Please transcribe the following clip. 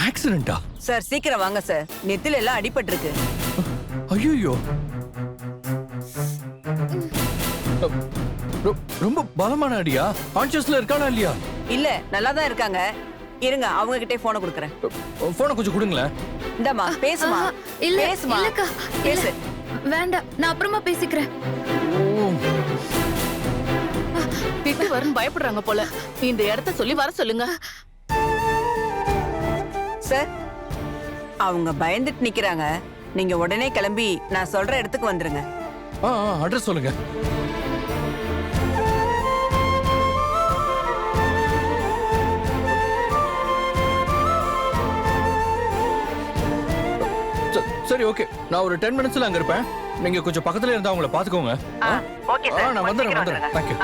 ஆக்சிடென்ட்டா? Sir சீக்கிரம் வாங்க sir, நெத்தில எல்லாம் அடிபட்டு இருக்கு. ஐயோ, ரொம்ப பலமான அடியா? கான்ஷியஸ்ல இருக்கானா இல்லையா? இல்ல, நல்லா தான் இருக்காங்க. இருங்க, அவங்க கிட்டே போனை கொடுக்குறேன். போனை கொஞ்சம் கொடுங்களேன். இந்தாமா, பேசுமா. இல்ல பேசுமா. இல்லக்கா, பேசு. வேண்டாம், நான் அப்புறமா பேசிக்கிறேன். திட்டு வரும்னு பயப்படுறாங்க போல. இந்த இடத்த சொல்லி வர சொல்லுங்க. சார், அவங்க பயந்துட்டு நிக்கிறாங்க. நீங்க உடனே கிளம்பி நான் சொல்ற இடத்துக்கு வந்துருங்க. அட்ரஸ் சொல்லுங்க. சரி, ஓகே. நான் ஒரு 10 மினிட்ஸ்ல அங்க இருப்பேன். நீங்க கொஞ்சம் பக்கத்துல இருந்தா அவங்கள பாத்துக்கோங்க. ஓகே சார், நான் வந்துடுறேன். தேங்க்யூ.